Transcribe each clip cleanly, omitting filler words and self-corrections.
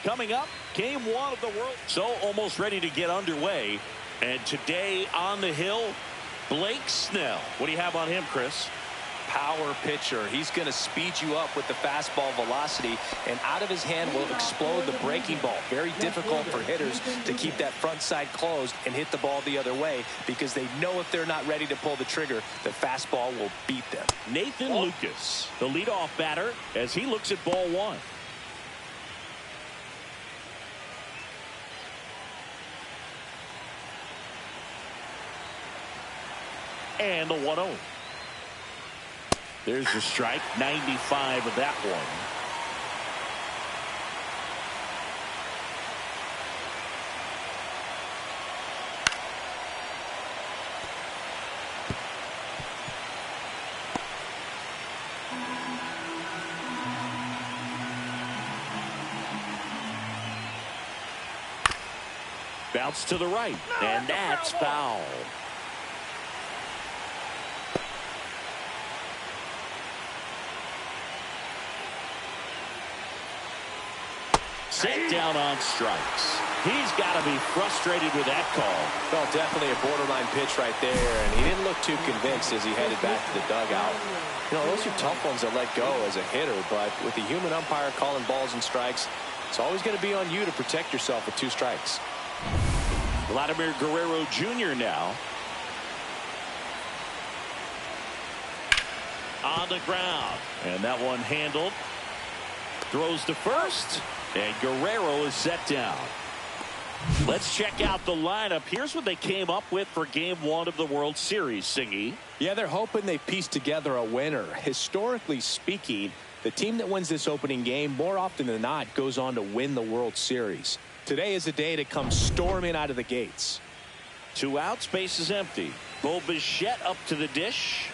Coming up, game one of the World. So almost ready to get underway. And today on the hill, Blake Snell. What do you have on him, Chris? Power pitcher. He's going to speed you up with the fastball velocity, and out of his hand will explode the breaking ball. Very difficult for hitters to keep that front side closed and hit the ball the other way, because they know if they're not ready to pull the trigger, the fastball will beat them. Nathan Lucas, the leadoff batter, as he looks at ball one. And the 1-0. There's the strike, 95 of that one. Bounce to the right, and that's foul. Set down on strikes. He's got to be frustrated with that call. Well, definitely a borderline pitch right there, and he didn't look too convinced as he headed back to the dugout. You know, those are tough ones to let go as a hitter, but with the human umpire calling balls and strikes, it's always going to be on you to protect yourself with 2 strikes. Vladimir Guerrero Jr. now. On the ground, and that one handled. Throws to first. And Guerrero is set down. Let's check out the lineup. Here's what they came up with for game one of the World Series, Singy. Yeah, they're hoping they piece together a winner. Historically speaking, the team that wins this opening game more often than not goes on to win the World Series. Today is a day to come storming out of the gates. 2 outs, base is empty. Bo Bichette up to the dish.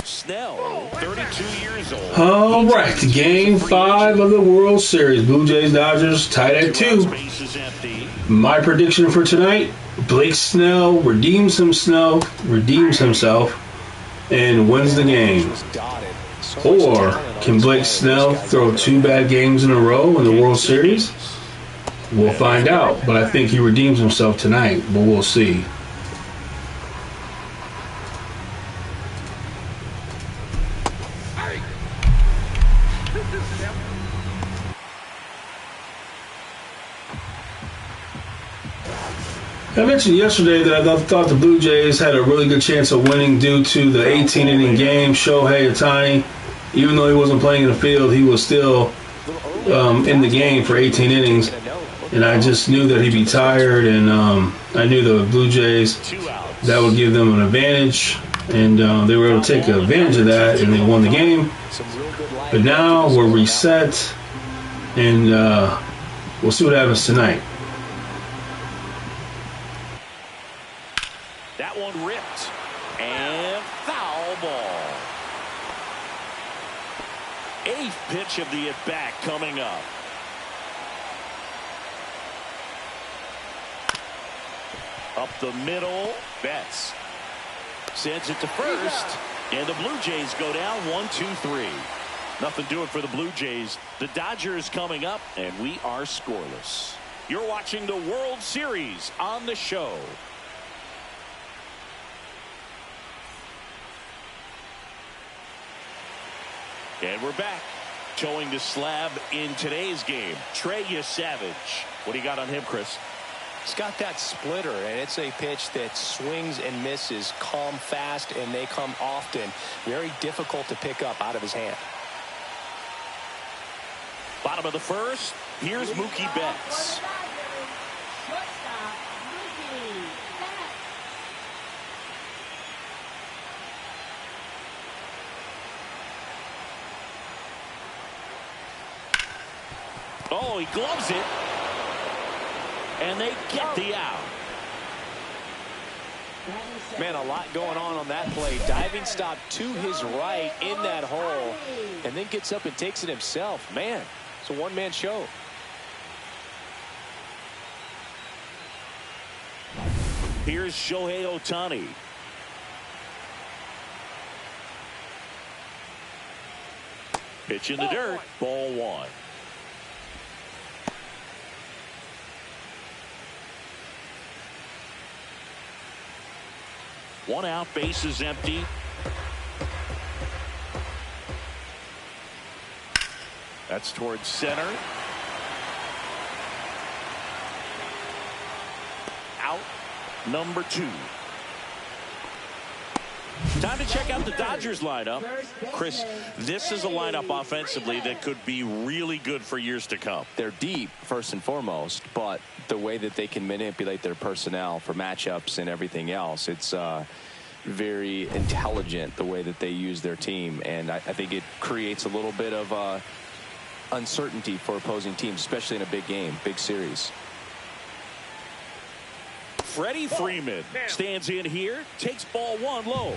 Snell, 32 years old. All right, game 5 of the World Series. Blue Jays Dodgers tied at 2. My prediction for tonight: Blake Snell redeems himself, and wins the game. Or can Blake Snell throw 2 bad games in a row in the World Series? We'll find out, but I think he redeems himself tonight, but we'll see. I mentioned yesterday that I thought the Blue Jays had a really good chance of winning due to the 18-inning game. Shohei Ohtani, even though he wasn't playing in the field, he was still in the game for 18 innings. And I just knew that he'd be tired, and I knew the Blue Jays, that would give them an advantage. And they were able to take advantage of that, and they won the game. But now we're reset, and we'll see what happens tonight. Ripped and foul ball. 8th pitch of the at-bat coming up. Up the middle, Betts sends it to first, and the Blue Jays go down 1-2-3. Nothing doing for the Blue Jays. The Dodgers coming up, and we are scoreless. You're watching the World Series on the show. And we're back. Towing the slab in today's game, Trey Yesavage. What do you got on him, Chris? He's got that splitter, and it's a pitch that swings and misses, come fast, and they come often. Very difficult to pick up out of his hand. Bottom of the first, here's Mookie Betts. Oh, he gloves it. And they get the out. Man, a lot going on that play. Diving stop to his right in that hole, and then gets up and takes it himself. Man, it's a one-man show. Here's Shohei Ohtani. Pitch in the dirt. Ball one. One out, base is empty. That's towards center. Out number 2. Time to check out the Dodgers lineup. Chris, this is a lineup offensively that could be really good for years to come. They're deep, first and foremost, but the way that they can manipulate their personnel for matchups and everything else, it's very intelligent the way that they use their team. And I think it creates a little bit of uncertainty for opposing teams, especially in a big game, big series. Freddie Freeman stands in here, takes ball one low.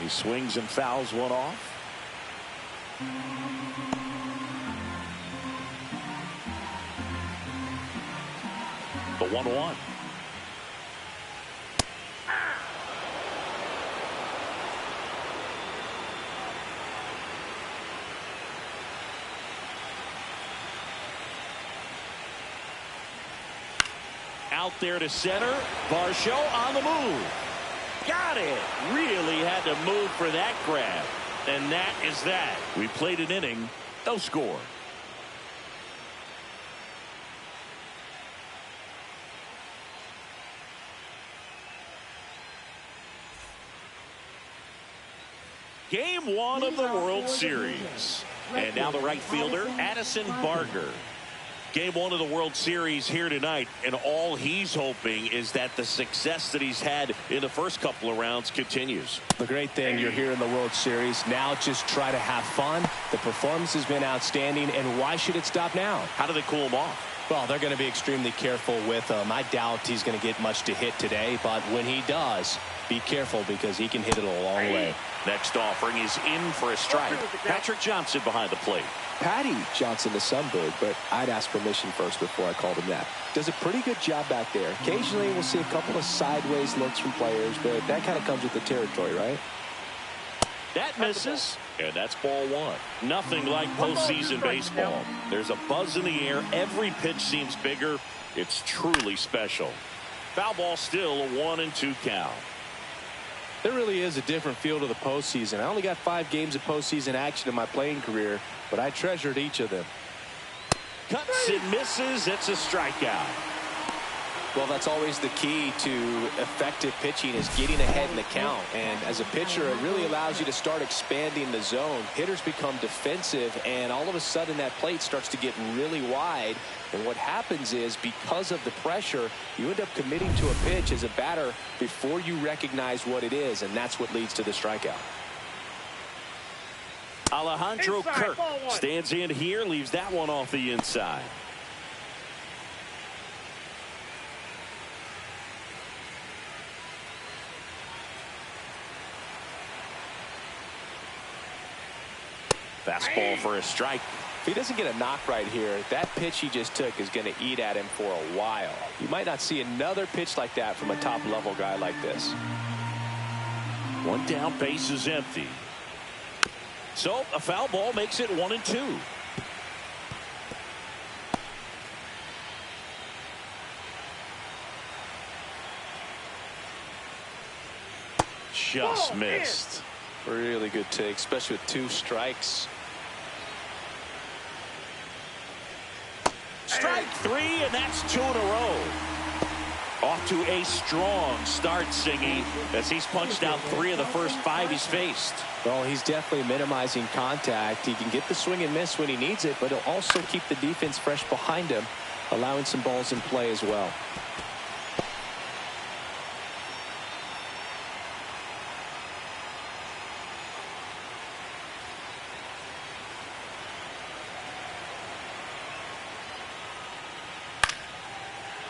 He swings and fouls one off. The 1-1. Out there to center. Varsho on the move. Got it. Really had to move for that grab. And that is that. We played an inning. No score. Game 1 of the World Series. And now the right fielder, Addison Barger. Game 1 of the World Series here tonight, and all he's hoping is that the success that he's had in the first couple of rounds continues. The great thing, you're here in the World Series. Now just try to have fun. The performance has been outstanding, and why should it stop now? How do they cool him off? Well, they're going to be extremely careful with him. I doubt he's going to get much to hit today, but when he does, be careful because he can hit it a long way. Next offering is in for a strike. Patrick Johnson behind the plate. Patty Johnson to Sunbird, but I'd ask permission first before I called him that. Does a pretty good job back there. Occasionally we'll see a couple of sideways looks from players, but that kind of comes with the territory, right? That misses, and that's ball one. Nothing like postseason baseball. There's a buzz in the air. Every pitch seems bigger. It's truly special. Foul ball still, a 1-2 count. There really is a different feel to the postseason. I only got 5 games of postseason action in my playing career, but I treasured each of them. Cuts and misses. It's a strikeout. Well, that's always the key to effective pitching is getting ahead in the count. And as a pitcher, it really allows you to start expanding the zone. Hitters become defensive, and all of a sudden that plate starts to get really wide. And what happens is because of the pressure, you end up committing to a pitch as a batter before you recognize what it is, and that's what leads to the strikeout. Alejandro Kirk stands in here, leaves that one off the inside. Fastball for a strike. If he doesn't get a knock right here, that pitch he just took is going to eat at him for a while. You might not see another pitch like that from a top-level guy like this. One down, base is empty. So a foul ball makes it 1-2. Just missed. Really good take, especially with 2 strikes. Strike 3, and that's 2 in a row. Off to a strong start, Singy, as he's punched out 3 of the first 5 he's faced. Well, he's definitely minimizing contact. He can get the swing and miss when he needs it, but he'll also keep the defense fresh behind him, allowing some balls in play as well.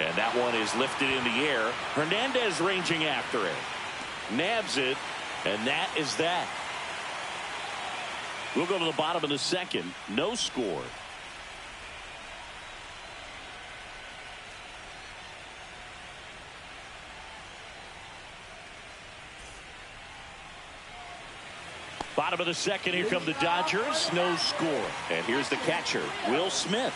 And that one is lifted in the air. Hernandez ranging after it. Nabs it, and that is that. We'll go to the bottom of the second. No score. Bottom of the second, here come the Dodgers. No score. And here's the catcher, Will Smith.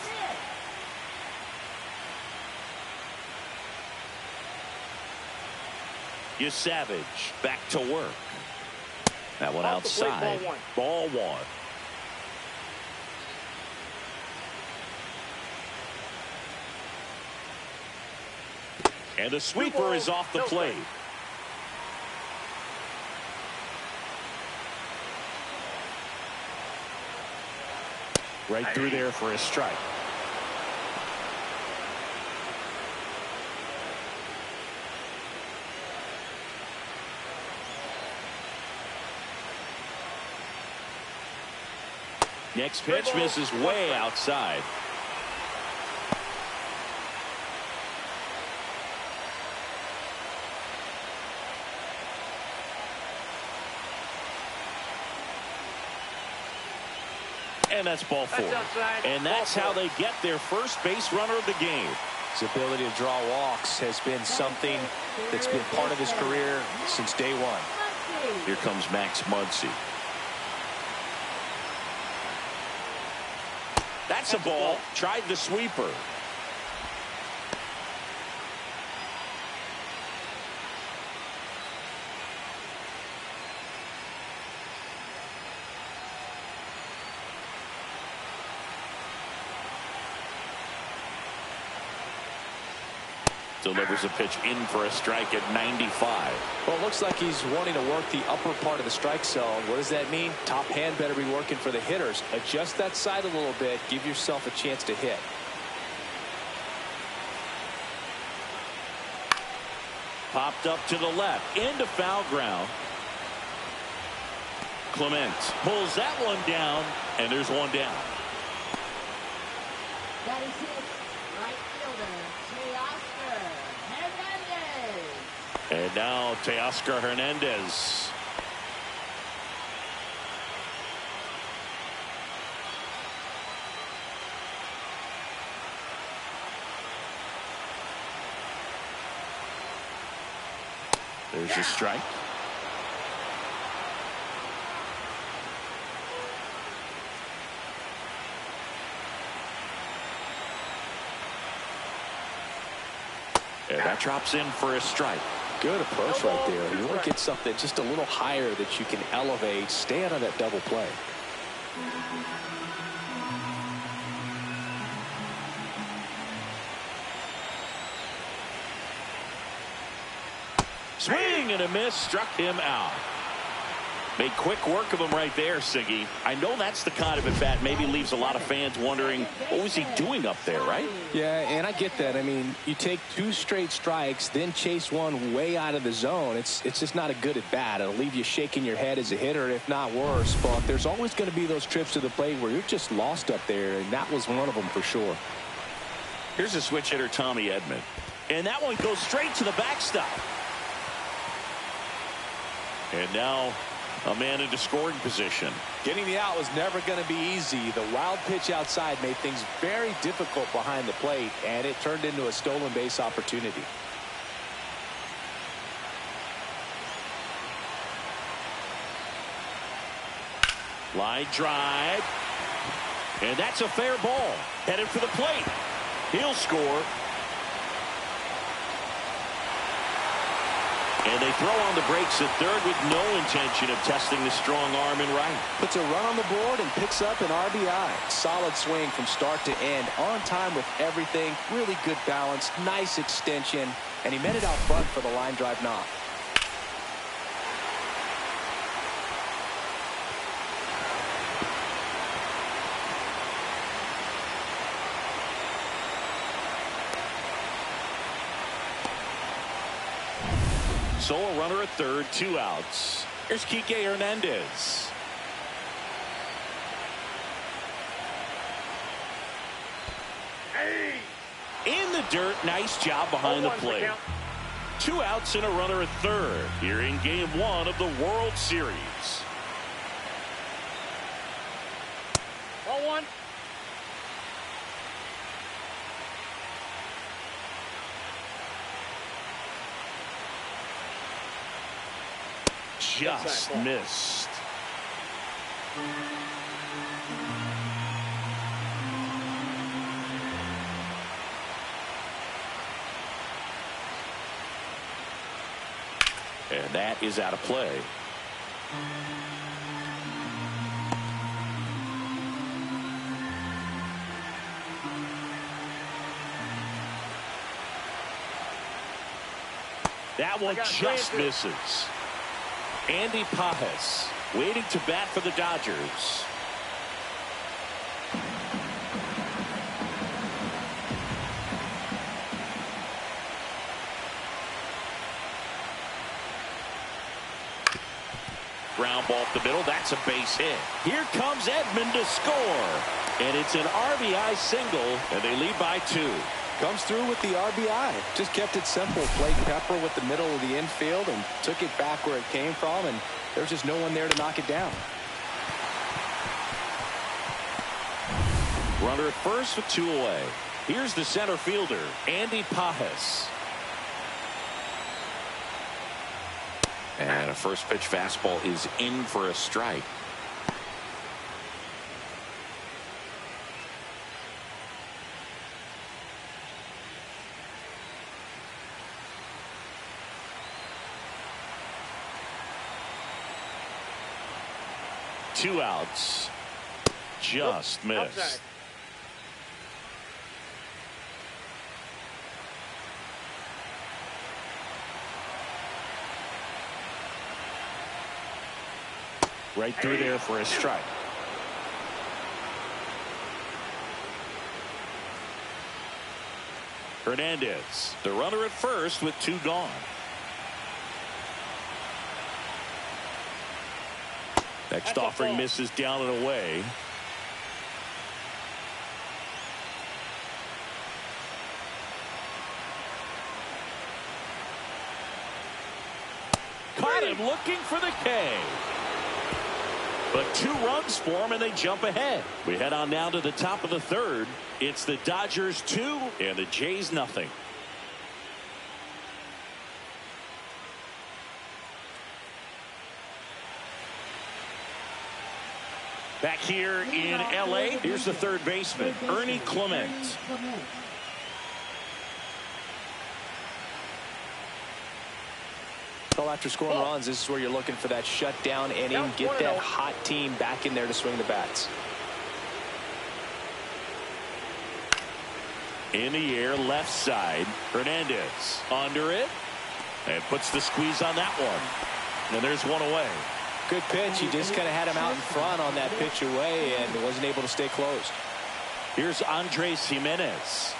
Savage back to work. That one outside. Ball one. And the sweeper is off the plate. Right through there for a strike. Next pitch misses way outside. And that's ball four. And that's how they get their first base runner of the game. His ability to draw walks has been something that's been part of his career since day one. Here comes Max Muncy. That's a ball. Tried the sweeper. Delivers a pitch in for a strike at 95. Well, it looks like he's wanting to work the upper part of the strike zone. What does that mean? Top hand better be working for the hitters. Adjust that side a little bit. Give yourself a chance to hit. Popped up to the left. Into foul ground. Clement pulls that one down, and there's one down. That is his right fielder, Teoscar Hernandez. And now Teoscar Hernandez. There's a strike. And that drops in for a strike. Good approach right there. You want to get something just a little higher that you can elevate. Stay out of that double play. Swing and a miss, struck him out. Made quick work of him right there, Siggy. I know that's the kind of at bat maybe leaves a lot of fans wondering what was he doing up there, right? Yeah, and I get that. I mean, you take 2 straight strikes, then chase one way out of the zone. It's just not a good at bat. It'll leave you shaking your head as a hitter, if not worse. But there's always going to be those trips to the plate where you're just lost up there, and that was one of them for sure. Here's a switch hitter, Tommy Edman. And that one goes straight to the backstop. And now a man into scoring position. Getting the out was never going to be easy. The wild pitch outside made things very difficult behind the plate, and it turned into a stolen base opportunity. Line drive. And that's a fair ball. Headed for the plate. He'll score. And they throw on the brakes at third with no intention of testing the strong arm in right. Puts a run on the board and picks up an RBI. Solid swing from start to end. On time with everything. Really good balance. Nice extension. And he met it out front for the line drive knock. So a runner at third, 2 outs. Here's Kike Hernandez. In the dirt, nice job behind the plate. 2 outs and a runner at third here in game 1 of the World Series. 0-1. Just missed. And that is out of play. That one just misses. Andy Pages waiting to bat for the Dodgers. Ground ball up the middle. That's a base hit. Here comes Edman to score. And it's an RBI single, and they lead by 2. Comes through with the RBI. Just kept it simple. Played pepper with the middle of the infield and took it back where it came from, and there's just no one there to knock it down. Runner at first with 2 away. Here's the center fielder, Andy Pages. And a first pitch fastball is in for a strike. Two outs. Just missed. Outside. Right through there for a strike. Hernandez, the runner at first with 2 gone. Next offering misses down and away. Caught him looking for the K. But 2 runs for him, and they jump ahead. We head on now to the top of the 3rd. It's the Dodgers 2 and the Jays nothing. Back here in L.A., here's the 3rd baseman, Ernie Clement. Well, after scoring runs, this is where you're looking for that shutdown inning, get that hot team back in there to swing the bats. In the air, left side, Hernandez under it, and puts the squeeze on that one. And there's 1 away. Good pitch. He just kind of had him out in front on that pitch away and wasn't able to stay closed. Here's Andres Gimenez.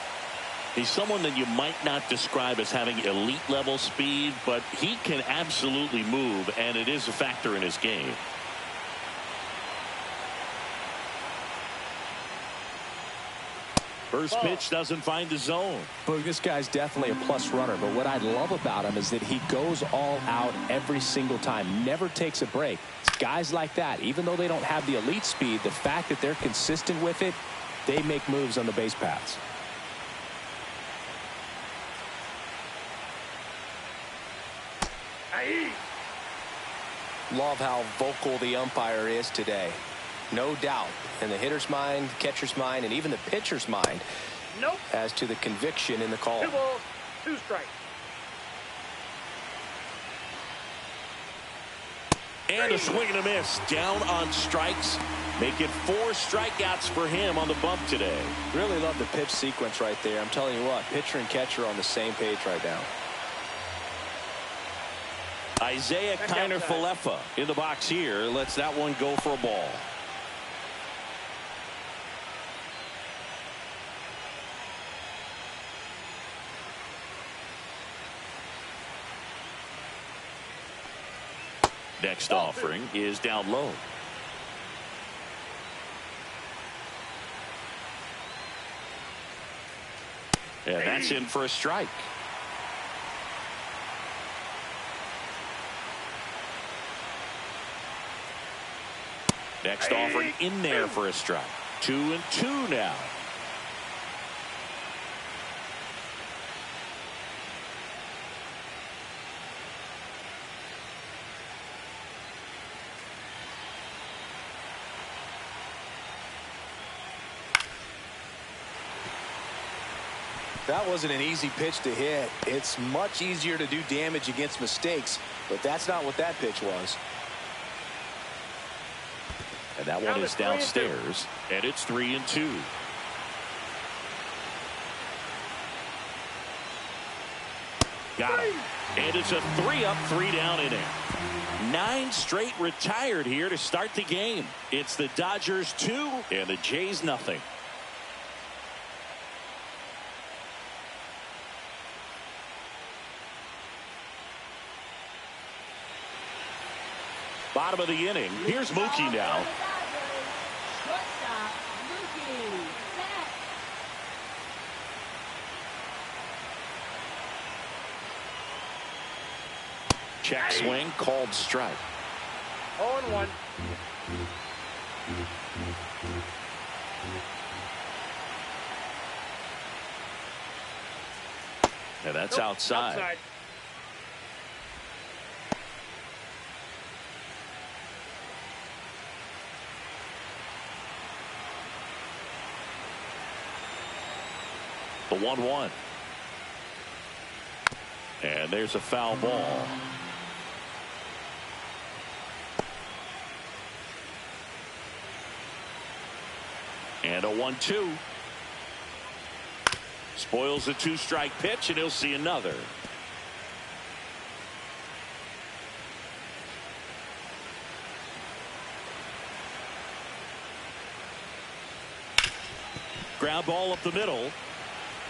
He's someone that you might not describe as having elite level speed, but he can absolutely move, and it is a factor in his game. First pitch doesn't find the zone. But this guy's definitely a plus runner, but what I love about him is that he goes all out every single time, never takes a break. It's guys like that, even though they don't have the elite speed, the fact that they're consistent with it, they make moves on the base paths. Love how vocal the umpire is today. No doubt in the hitter's mind, catcher's mind, and even the pitcher's mind as to the conviction in the call. 2 balls, 2 strikes. And a swing and a miss. Down on strikes. Make it 4 strikeouts for him on the bump today. Really love the pitch sequence right there. I'm telling you what, pitcher and catcher are on the same page right now. Isaiah Kiner-Falefa in the box here. Lets that one go for a ball. Next offering is down low. And that's in for a strike. Next offering in there for a strike. 2-2 now. That wasn't an easy pitch to hit. It's much easier to do damage against mistakes, but that's not what that pitch was. And that one is downstairs, and it's 3-2. Got him. And it's a 3-up, 3-down inning. 9 straight retired here to start the game. It's the Dodgers 2 and the Jays nothing. Bottom of the inning. Here's Mookie now. Shortstop, Mookie Betts. Check swing, called strike. 0-1. And that's outside. The 1-1. And there's a foul ball. And a 1-2. Spoils the 2-strike pitch, and he'll see another. Ground ball up the middle.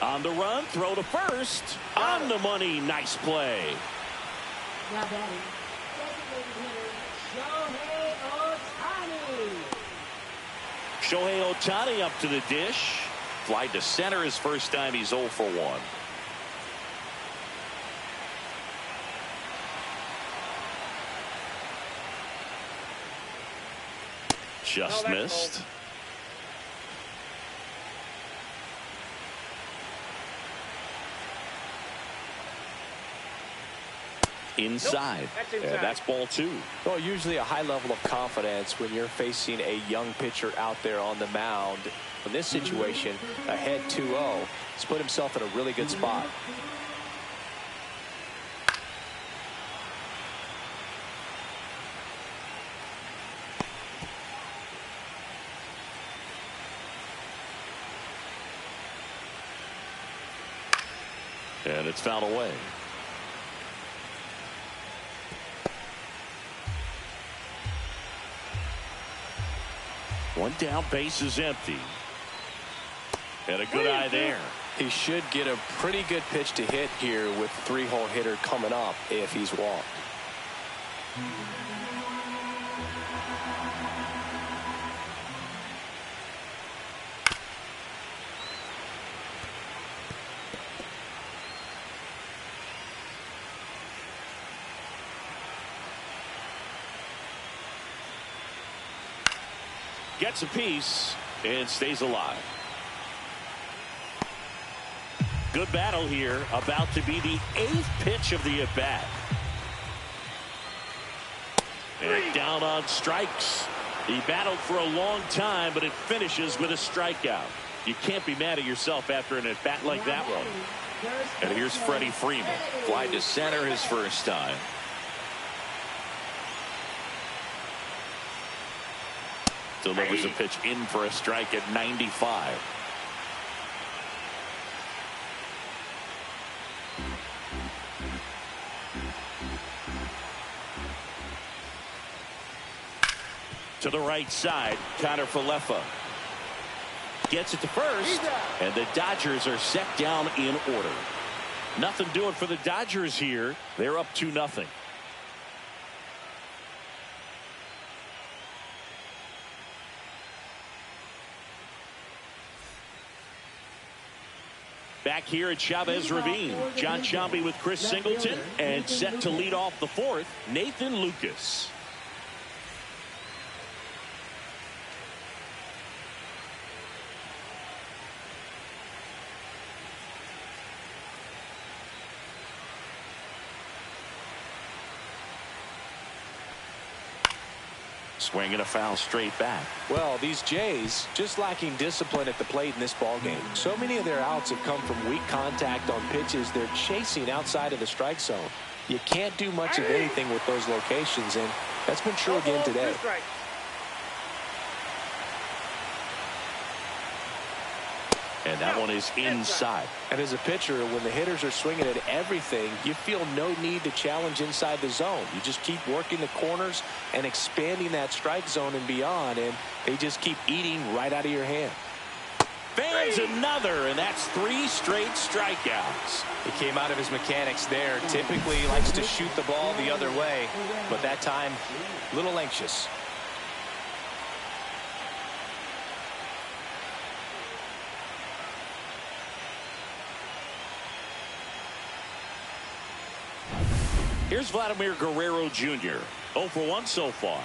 On the run, throw to first. On the money, nice play. Now batting, designated hitter, Shohei Ohtani. Shohei Ohtani up to the dish. Fly to center his first time. He's 0 for 1. Just missed. Inside. That's ball 2. Well, usually a high level of confidence when you're facing a young pitcher out there on the mound. In this situation, ahead 2-0, he's put himself in a really good spot. And it's fouled away. One down, base is empty. And a good eye there. He should get a pretty good pitch to hit here with 3-hole hitter coming up if he's walked. Gets a piece and stays alive. Good battle here. About to be the 8th pitch of the at-bat. And down on strikes. He battled for a long time, but it finishes with a strikeout. You can't be mad at yourself after an at-bat like that one. And here's Freddie Freeman. Fly to center his first time. Delivers a pitch in for a strike at 95. To the right side, Connor Falefa gets it to first, and the Dodgers are set down in order. Nothing doing for the Dodgers here. They're up 2-0. Back here at Chavez Ravine, John Sciambi with Chris Singleton, and set to lead off the 4th, Nathan Lucas. Swinging a foul straight back. Well, these Jays just lacking discipline at the plate in this ball game. So many of their outs have come from weak contact on pitches they're chasing outside of the strike zone. You can't do much of anything with those locations, and that's been true again today. And that one is inside. And as a pitcher, when the hitters are swinging at everything, you feel no need to challenge inside the zone. You just keep working the corners and expanding that strike zone and beyond, and they just keep eating right out of your hand. Fans another, and that's 3 straight strikeouts. He came out of his mechanics there. Typically he likes to shoot the ball the other way, but that time, a little anxious. Here's Vladimir Guerrero Jr. 0 for 1 so far.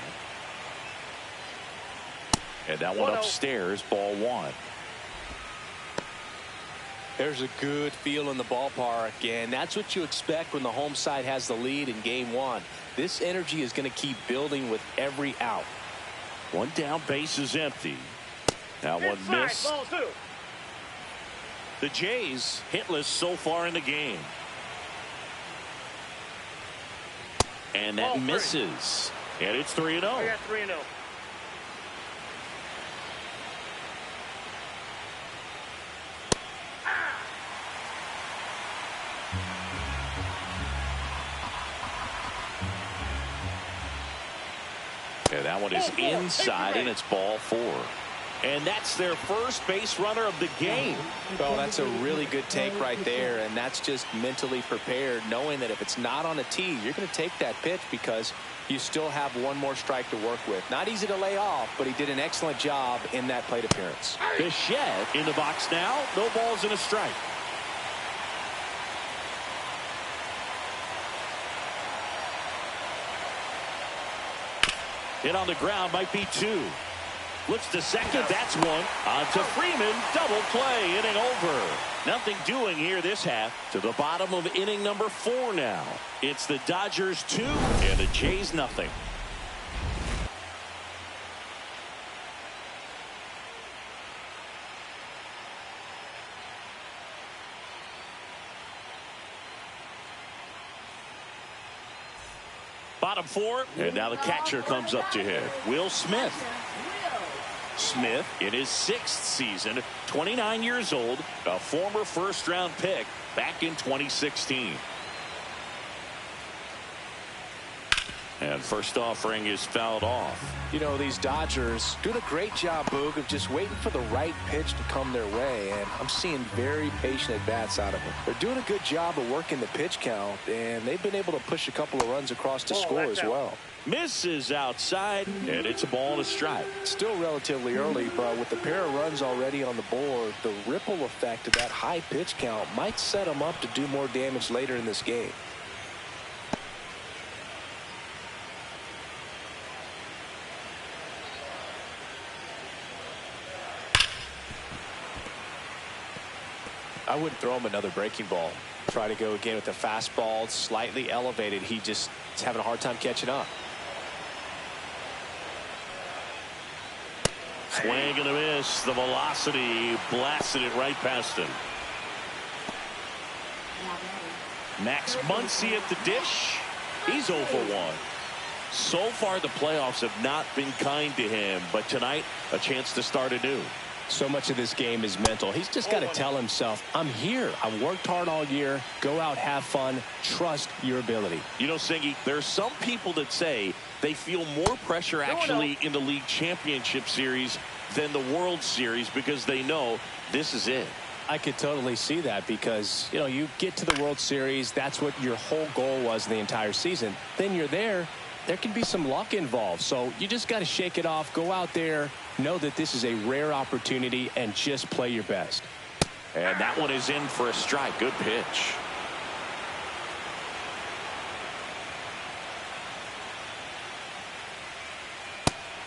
And that one upstairs, ball 1. There's a good feel in the ballpark, and that's what you expect when the home side has the lead in game 1. This energy is going to keep building with every out. One down, base is empty. That one missed. The Jays hitless so far in the game. And that misses. And it's 3-0. We got 3-0. And that one is inside, and it's ball 4. And that's their first base runner of the game. Well, that's a really good take right there, and that's just mentally prepared, knowing that if it's not on a tee, you're going to take that pitch because you still have one more strike to work with. Not easy to lay off, but he did an excellent job in that plate appearance. Bichette in the box now. No balls and a strike. Hit on the ground, might be 2. Looks to second, that's 1. On to Freeman, double play, inning over. Nothing doing here this half. To the bottom of inning number 4 now. It's the Dodgers 2 and the Jays nothing. Bottom 4, and now the catcher comes up to hit. Will Smith. Smith in his 6th season, 29 years old, a former first-round pick back in 2016. And first offering is fouled off. You know, these Dodgers doing a great job, Boog, of just waiting for the right pitch to come their way, and I'm seeing very patient at-bats out of them. They're doing a good job of working the pitch count, and they've been able to push a couple of runs across to score as well. Misses outside, and it's a ball and a strike. Still relatively early, but with the pair of runs already on the board, the ripple effect of that high pitch count might set them up to do more damage later in this game. I wouldn't throw him another breaking ball. Try to go again with the fastball, slightly elevated. He just is having a hard time catching up. Swing and a miss. The velocity blasted it right past him. Max Muncy at the dish. He's 0 for 1. So far, the playoffs have not been kind to him, but tonight, a chance to start anew. So much of this game is mental. He's just got to tell himself, I'm here. I've worked hard all year. Go out, have fun, trust your ability. You know, Singy, there's some people that say they feel more pressure actually in the league championship series than the World Series because they know this is it. I could totally see that because, you know, you get to the World Series. That's what your whole goal was the entire season. Then you're there. There can be some luck involved. So you just got to shake it off. Go out there. Know that this is a rare opportunity and just play your best. And that one is in for a strike. Good pitch.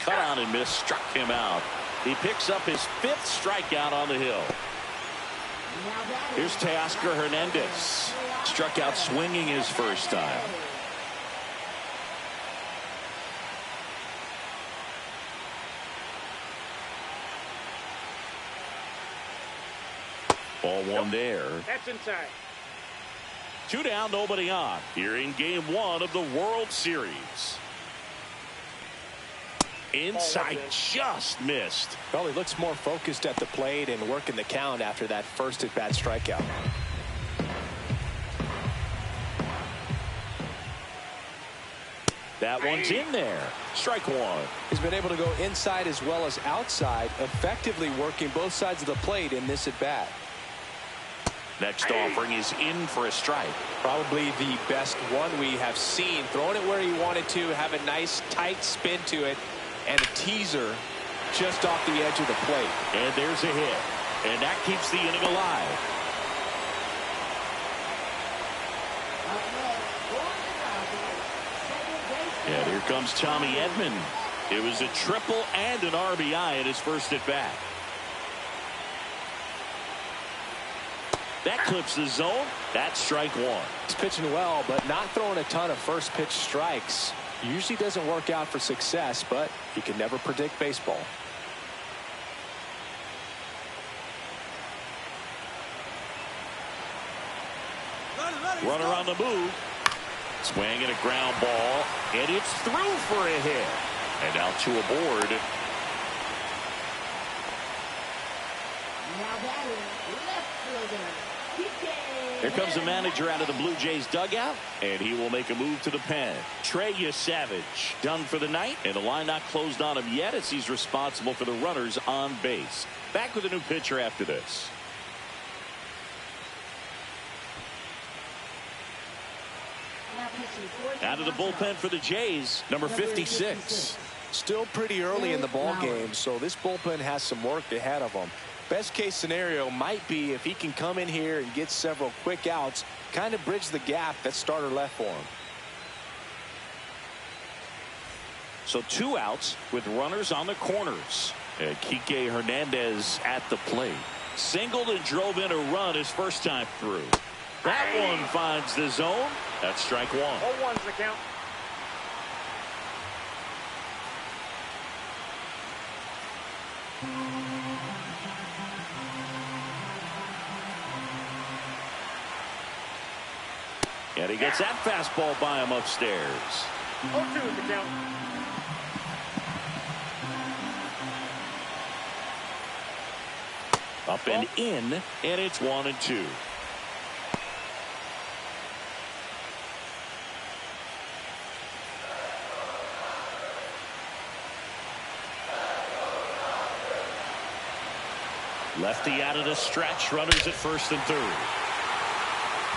Cut on and miss. Struck him out. He picks up his 5th strikeout on the hill. Here's Teoscar Hernandez. Struck out swinging his first time. Ball one there. That's inside. 2 down, nobody on. Here in game 1 of the World Series. Inside, just missed. Well, he looks more focused at the plate and working the count after that first at-bat strikeout. That one's in there. Strike one. He's been able to go inside as well as outside, effectively working both sides of the plate in this at-bat. Next offering is in for a strike. Probably the best one we have seen. Throwing it where he wanted to, have a nice tight spin to it, and a teaser just off the edge of the plate. And there's a hit. And that keeps the inning alive. And here comes Tommy Edman. It was a triple and an RBI in his first at bat. That clips the zone. That's strike one. He's pitching well, but not throwing a ton of first pitch strikes. Usually doesn't work out for success, but you can never predict baseball. Runner on the move. Swing and a ground ball, and it's through for a hit. And out to a board. Now batting, left fielder, PK. Here comes the manager out of the Blue Jays dugout, and he will make a move to the pen. Trey Yesavage done for the night, and the line not closed on him yet as he's responsible for the runners on base. Back with a new pitcher after this. Out of the bullpen for the Jays, number 56. Still pretty early in the ball game, so this bullpen has some work ahead of them. Best case scenario might be if he can come in here and get several quick outs, kind of bridge the gap that starter left for him. So 2 outs with runners on the corners. And Kike Hernandez at the plate. Singled and drove in a run his first time through. That one finds the zone. That's strike one. 0-1's the count. And he gets that fastball by him upstairs. 0-2's the count. Up and in, and it's 1-2. Lefty out of the stretch, runners at first and third.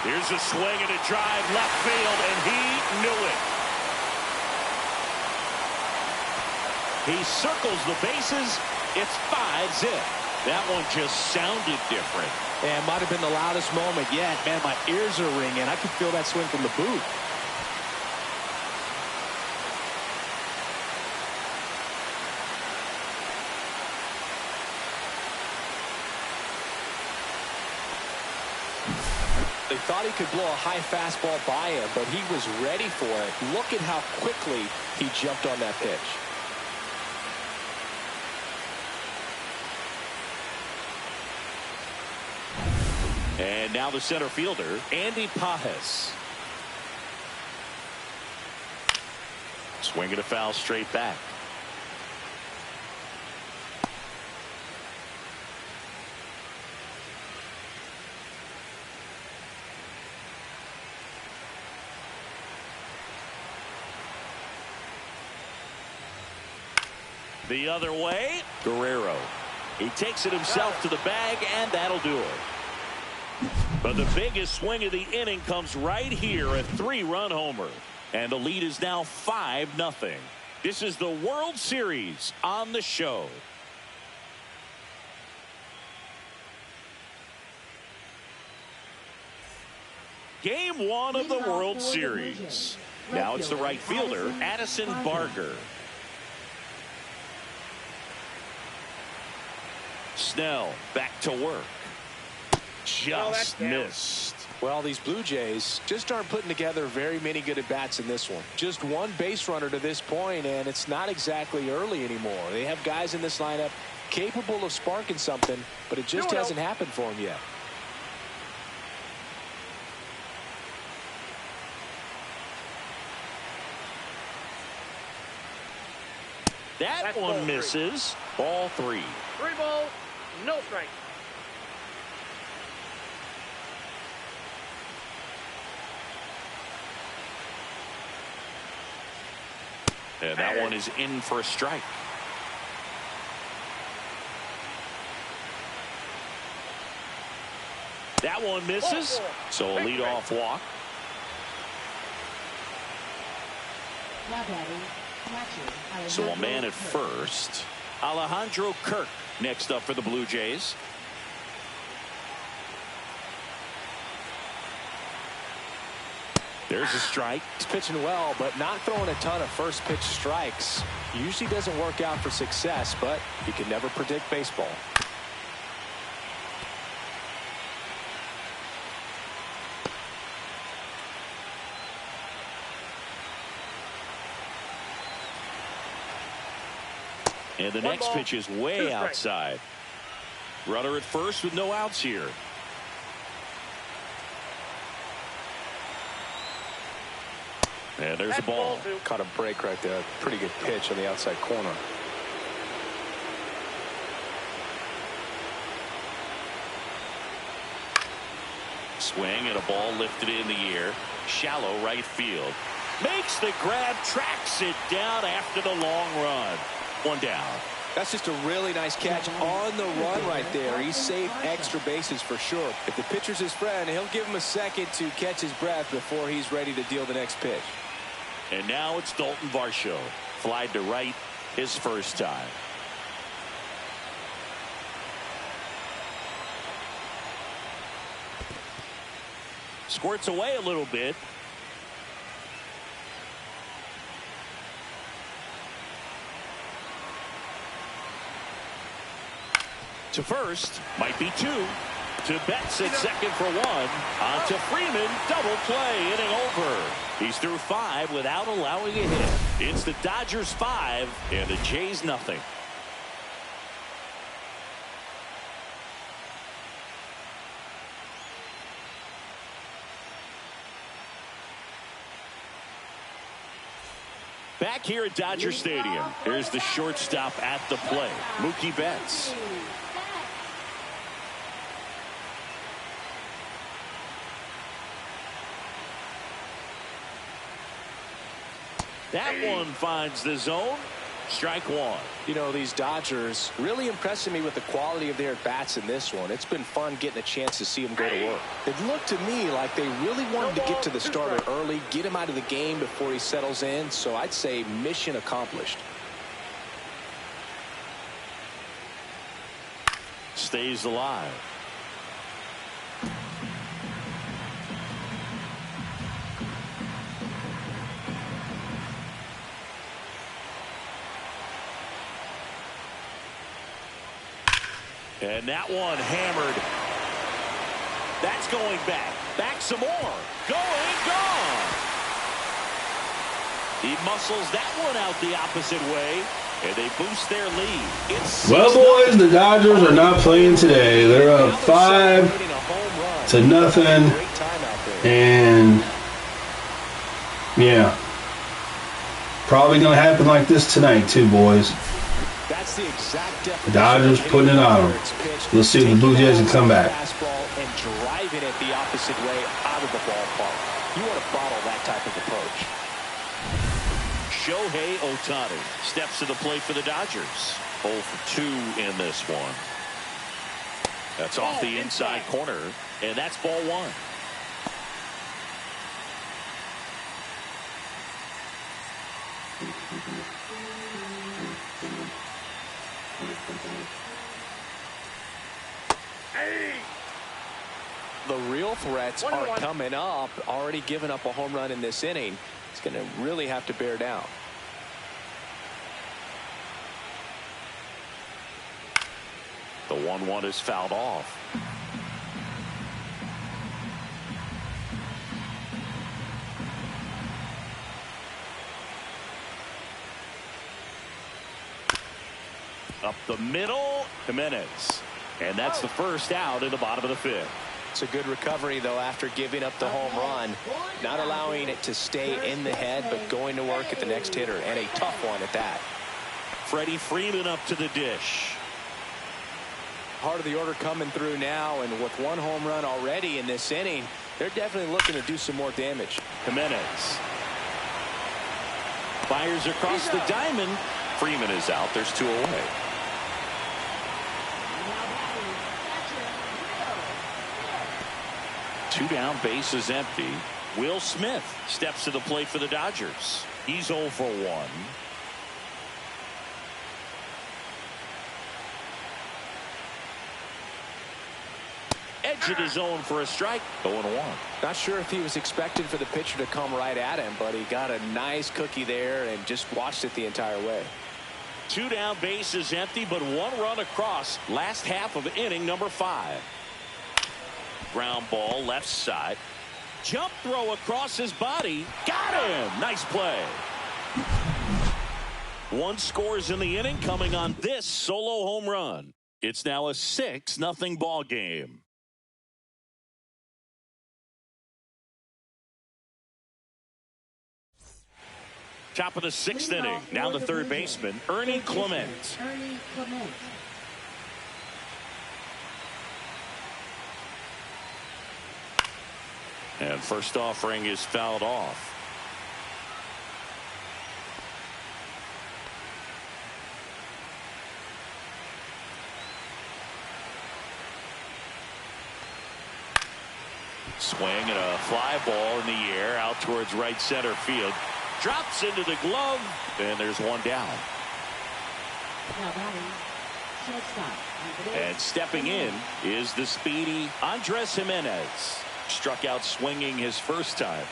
Here's a swing and a drive left field, and he knew it. He circles the bases. It's 5-zip. That one just sounded different. And might have been the loudest moment yet. Man, my ears are ringing. I can feel that swing from the booth. They thought he could blow a high fastball by him, but he was ready for it. Look at how quickly he jumped on that pitch. And now the center fielder, Andy Pages. Swinging a foul straight back. The other way, Guerrero. He takes it himself to the bag, and that'll do it. But the biggest swing of the inning comes right here, a 3-run homer. And the lead is now 5-0. This is the World Series on the show. Game 1 of the World Series. Now it's the right fielder, Addison Barger. Snell back to work. Just missed. Well, these Blue Jays just aren't putting together very many good at-bats in this one. Just one base runner to this point, and it's not exactly early anymore. They have guys in this lineup capable of sparking something, but it just hasn't happened for them yet. That That's one ball misses. Ball 3. 3 balls, no strikes. And that one is in for a strike. That one misses. So a leadoff walk. Now batting, catcher. So a man at first. Alejandro Kirk next up for the Blue Jays. There's a strike. He's pitching well, but not throwing a ton of first pitch strikes. Usually doesn't work out for success, but you can never predict baseball. And the next pitch is way outside. Runner at first with no outs here. And there's a ball. Caught a break right there. Pretty good pitch on the outside corner. Swing and a ball lifted in the air. Shallow right field. Makes the grab, tracks it down after the long run. One down. That's just a really nice catch on the run right there. He saved extra bases for sure. If the pitcher's his friend, he'll give him a second to catch his breath before he's ready to deal the next pitch. And now it's Dalton Varsho. Flied to right his first time. Squirts away a little bit. To first, might be 2. To Betts at second for 1. On to Freeman, double play, inning over. He's through 5 without allowing a hit. It's the Dodgers 5 and the Jays nothing. Back here at Dodger Stadium, here's the shortstop at the plate, Mookie Betts. That one finds the zone. Strike 1. You know, these Dodgers really impressing me with the quality of their at-bats in this one. It's been fun getting a chance to see them go to work. It looked to me like they really wanted to get to the starter early, get him out of the game before he settles in. So I'd say mission accomplished. Stays alive. And that one hammered. That's going back. Back some more. Going, gone. He muscles that one out the opposite way. And they boost their lead. Well, boys, the Dodgers are not playing today. They're up 5-0. And, yeah. Probably going to happen like this tonight, too, boys. That's the exact The Dodgers putting it on them. Let's see if the Blue Jays can come back. And driving it the opposite way out of the ballpark. You want to bottle that type of approach. Shohei Ohtani steps to the plate for the Dodgers. 0 for 2 in this one. That's off the inside corner, and that's ball 1. The real threats are coming up. Already given up a home run in this inning. It's going to really have to bear down. The 1-1 is fouled off. Up the middle, Jimenez. And that's the first out in the bottom of the 5th. It's a good recovery, though, after giving up the home run. Not allowing it to stay in the head, but going to work at the next hitter, and a tough one at that. Freddie Freeman up to the dish. Heart of the order coming through now, and with one home run already in this inning, they're definitely looking to do some more damage. Jimenez fires across the diamond. Freeman is out. There's 2 away. Two down, base is empty. Will Smith steps to the plate for the Dodgers. He's 0 for 1. Edge of his zone for a strike. 0-1. Not sure if he was expecting for the pitcher to come right at him, but he got a nice cookie there and just watched it the entire way. 2 down, base is empty, but 1 run across. Last half of inning number 5. Ground ball left side. Jump throw across his body. Got him. Nice play. 1 scores in the inning coming on this solo home run. It's now a 6-0 ball game. Top of the 6th inning. Now the third baseman, Ernie Clement. And first offering is fouled off. Swing and a fly ball in the air out towards right center field. Drops into the glove, and there's 1 down. And stepping in is the speedy Andres Jimenez. Struck out swinging his first time.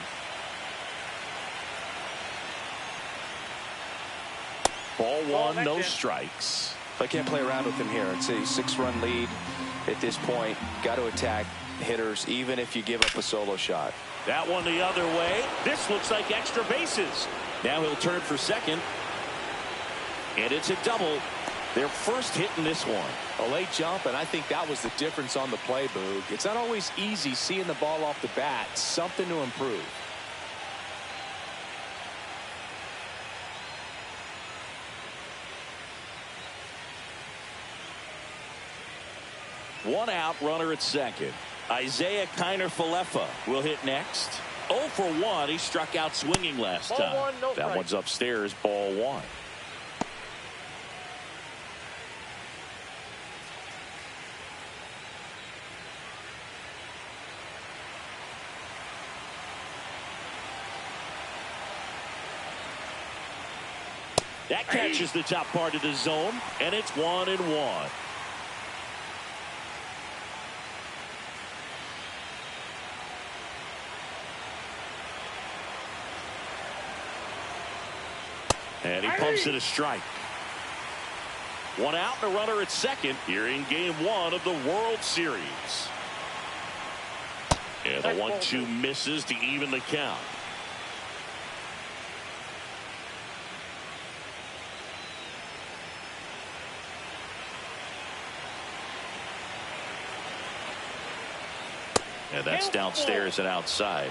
Ball 1, no strikes. I can't play around with him here. It's a 6-run lead at this point. Got to attack hitters even if you give up a solo shot. That one the other way. This looks like extra bases. Now he'll turn for second. And it's a double. Their first hit in this one. A late jump, and I think that was the difference on the play, Boog. It's not always easy seeing the ball off the bat. Something to improve. One out, runner at second. Isaiah Kiner-Falefa will hit next. 0 for 1. He struck out swinging last time. Ball 1, no that strike. one's upstairs, ball 1. That catches the top part of the zone, and it's 1-1. And he pumps it a strike. 1 out and a runner at second here in game 1 of the World Series. And the 1-2 misses to even the count. And that's downstairs and outside.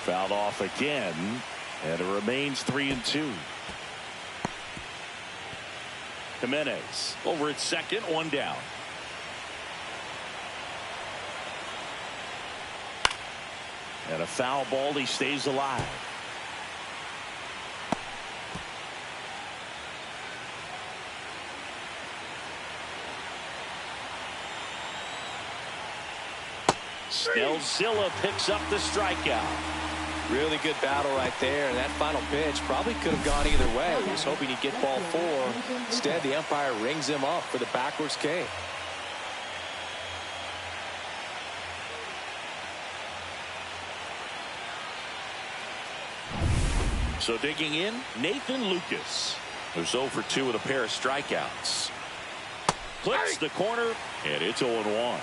Fouled off again, and it remains 3-2. Jimenez over at second, 1 down. And a foul ball, he stays alive. Snellzilla picks up the strikeout. Really good battle right there, and that final pitch probably could have gone either way. He was hoping he'd get ball 4. Instead, the umpire rings him up for the backwards K. So digging in, Nathan Lucas, who's 0 for 2 with a pair of strikeouts. Clips the corner, and it's 0-1.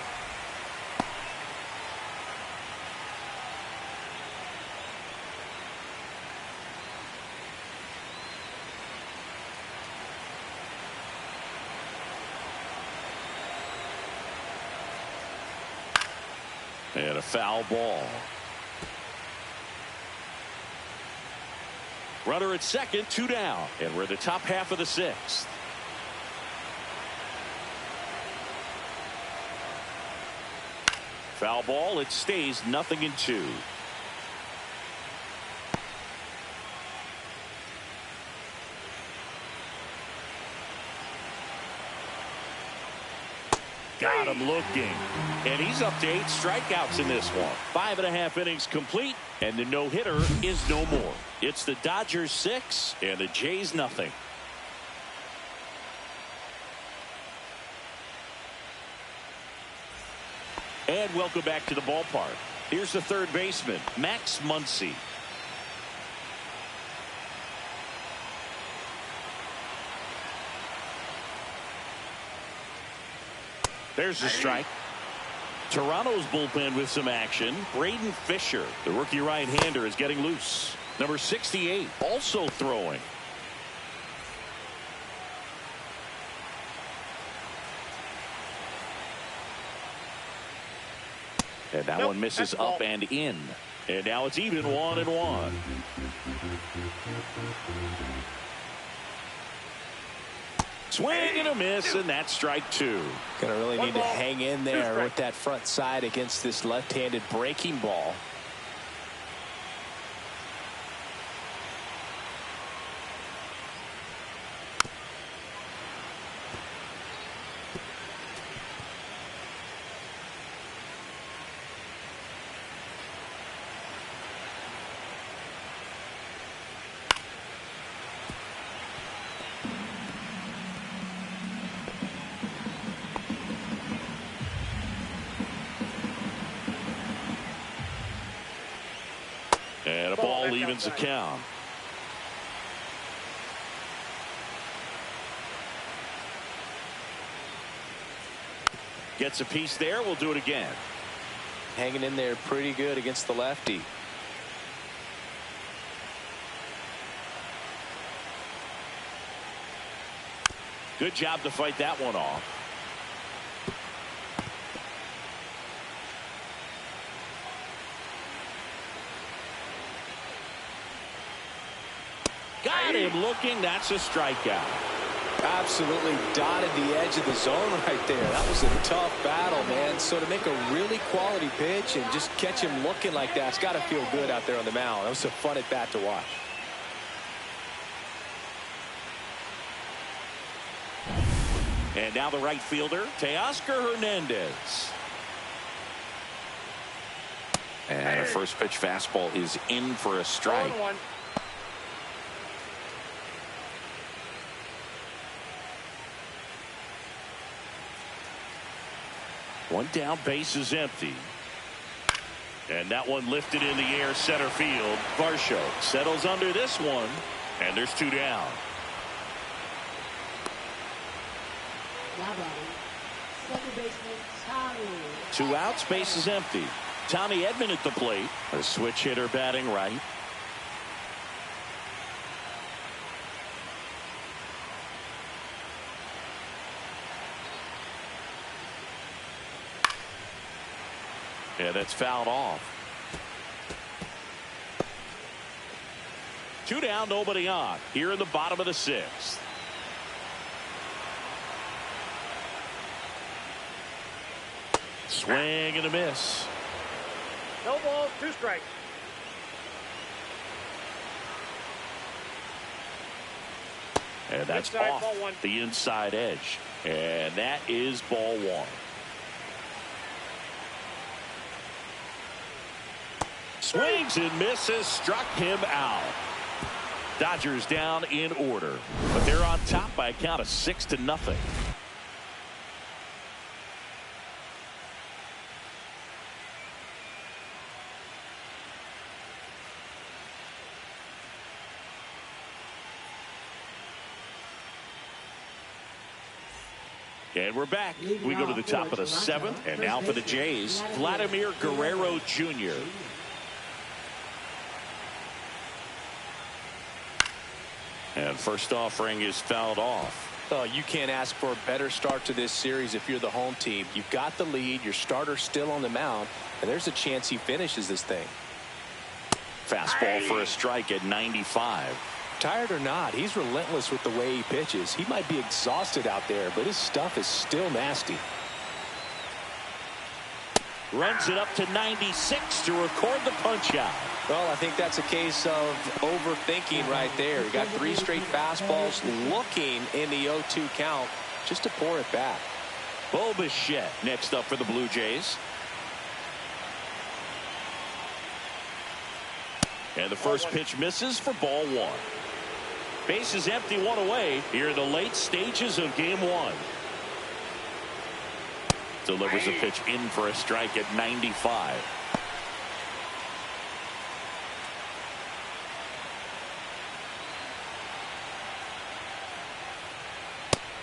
And a foul ball. Runner at second, 2 down. And we're in the top half of the 6th. Foul ball. It stays 0-2. Got him looking. And he's up to 8 strikeouts in this one. 5.5 innings complete, and the no-hitter is no more. It's the Dodgers 6 and the Jays 0. And welcome back to the ballpark. Here's the third baseman, Max Muncy. There's the strike. Toronto's bullpen with some action. Braden Fisher, the rookie right-hander, is getting loose. Number 68 also throwing. And that one misses up and in. And now it's even 1-1. Swing and a miss, and that's strike 2. Gonna really need to hang in there with that front side against this left-handed breaking ball. And a ball evens the count. Gets a piece there. We'll do it again. Hanging in there pretty good against the lefty. Good job to fight that one off. Got him looking. That's a strikeout. Absolutely dotted the edge of the zone right there. That was a tough battle, man. So to make a really quality pitch and just catch him looking like that, it's got to feel good out there on the mound. That was a fun at bat to watch. And now the right fielder, Teoscar Hernandez. And a first pitch fastball is in for a strike. 1-1. One down, base is empty. And that one lifted in the air, center field. Varsho settles under this one, and there's 2 down. Second baseman, Tommy. 2 outs, base is empty. Tommy Edman at the plate. A switch hitter batting right. Yeah, that's fouled off. 2 down, nobody on. Here in the bottom of the 6th. Swing and a miss. No balls, 2 strikes. And that's Inside, off ball 1. the inside edge. And that is ball 1. Swings and misses, struck him out. Dodgers down in order, but they're on top by a count of 6-0. And we're back. We go to the top of the 7th, and now for the Jays, Vladimir Guerrero Jr. And first offering is fouled off. Oh, you can't ask for a better start to this series if you're the home team. You've got the lead, your starter's still on the mound, and there's a chance he finishes this thing. Fastball for a strike at 95. Tired or not, he's relentless with the way he pitches. He might be exhausted out there, but his stuff is still nasty. Runs it up to 96 to record the punch out. Well, I think that's a case of overthinking right there. He got 3 straight fastballs looking in the 0-2 count just to pour it back. Bo Bichette next up for the Blue Jays. And the first pitch misses for ball 1. Base is empty, 1 away here in the late stages of game 1. Delivers a pitch in for a strike at 95.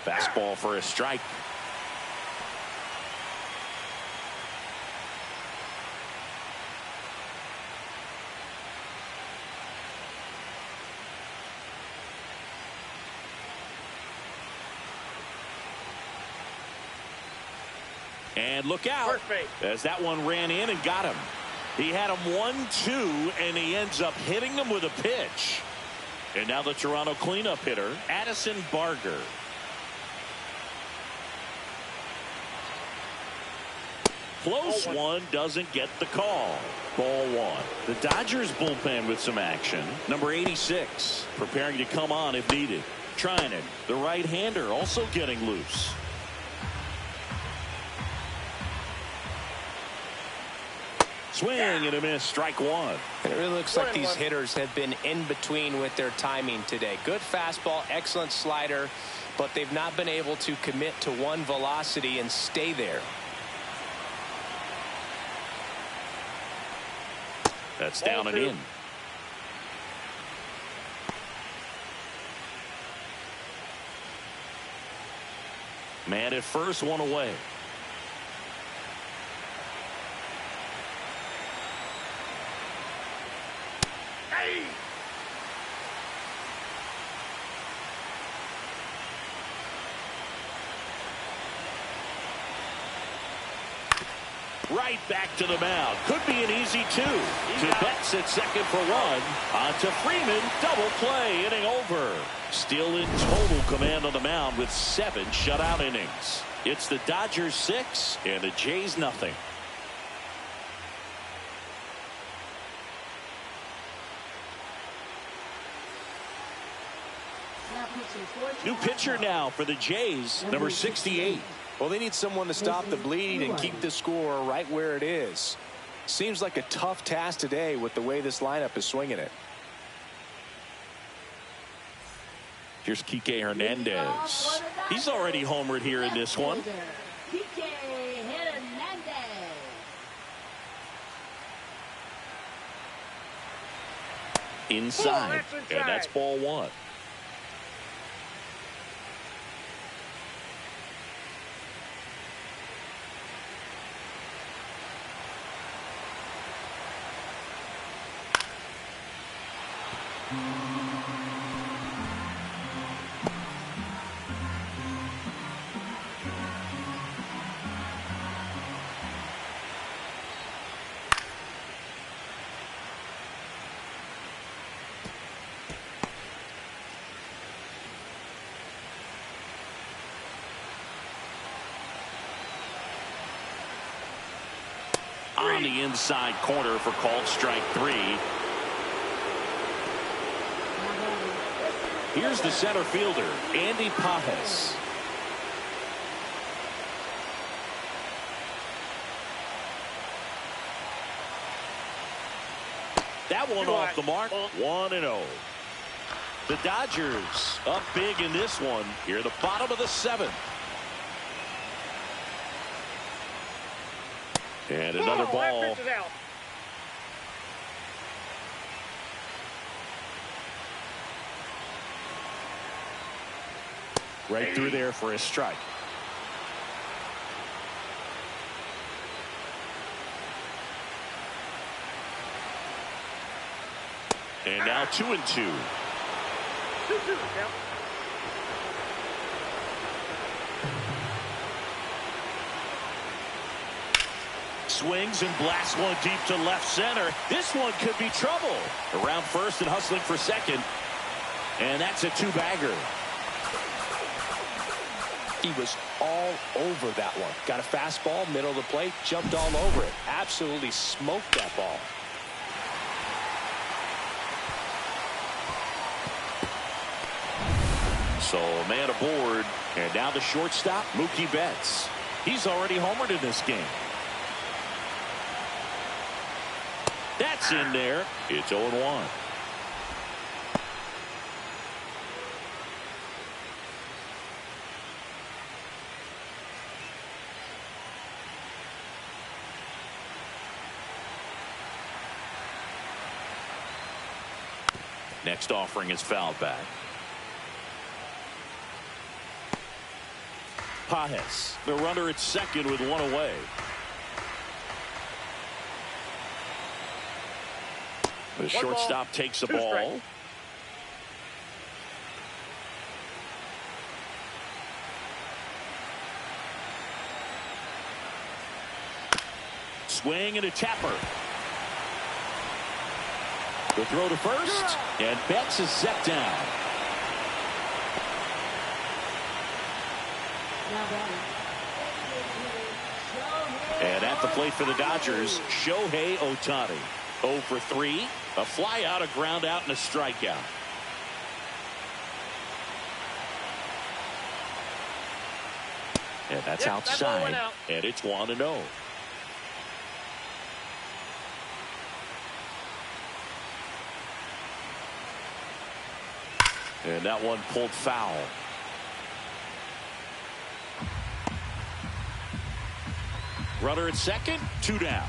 Fastball for a strike. And look out as that one ran in and got him. He had him 1-2 and he ends up hitting him with a pitch. And now the Toronto cleanup hitter, Addison Barger. Close one, doesn't get the call. Ball 1. The Dodgers bullpen with some action. Number 86 preparing to come on if needed. Treinen, the right-hander, also getting loose. Swing and a miss, strike 1. And it really looks like these hitters have been in between with their timing today. Good fastball, excellent slider, but they've not been able to commit to one velocity and stay there. That's down and in. Man at first, 1 away. Right back to the mound. Could be an easy 2. To Betts at second for 1. On to Freeman. Double play. Inning over. Still in total command on the mound with 7 shutout innings. It's the Dodgers 6 and the Jays nothing. New pitcher now for the Jays, number 68. Well, they need someone to stop the bleeding and keep the score right where it is. Seems like a tough task today with the way this lineup is swinging it. Here's Kike Hernandez. He's already homered here in this one. Inside, and that's ball 1. On the inside corner for called strike 3. Here's the center fielder, Andy Pages. That one off the mark. 1-0. The Dodgers up big in this one here at the bottom of the 7th. And another ball. Right through there for a strike. And now 2-2. swings and blasts one deep to left center. This one could be trouble. Around first and hustling for second. And that's a two-bagger. He was all over that one. Got a fastball, middle of the plate, jumped all over it. Absolutely smoked that ball. So a man aboard, and now the shortstop, Mookie Betts. He's already homered in this game. That's in there. It's 0-1. Next offering is fouled back. Pages, the runner at second with one away. The shortstop takes the ball. Swing and a tapper. The throw to first, and Betts is set down. And at the plate for the Dodgers, Shohei Ohtani. 0 for 3, a fly out, a ground out, and a strikeout. And that's outside, and it's 1-0. And that one pulled foul. Runner at second, 2 down.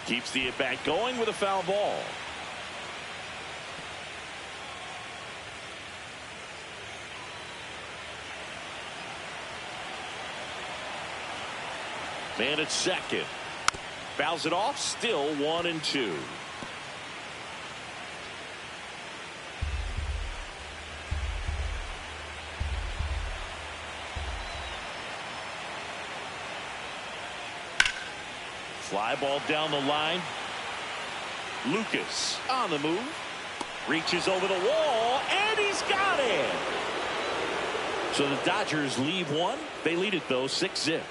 Keeps the at-bat going with a foul ball. Man at second. Fouls it off, still 1-2. Fly ball down the line. Lucas on the move. Reaches over the wall, and he's got it. So the Dodgers leave one. They lead it, though, 6-0.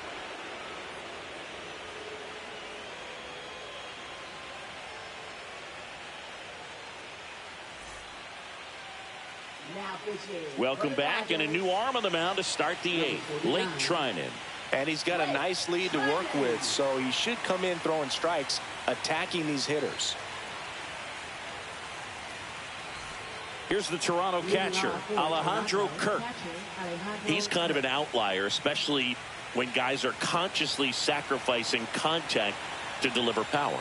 Welcome back, and a new arm on the mound to start the 8th. Blake Treinen. And he's got a nice lead to work with, so he should come in throwing strikes, attacking these hitters. Here's the Toronto catcher, Alejandro Kirk. He's kind of an outlier, especially when guys are consciously sacrificing contact to deliver power.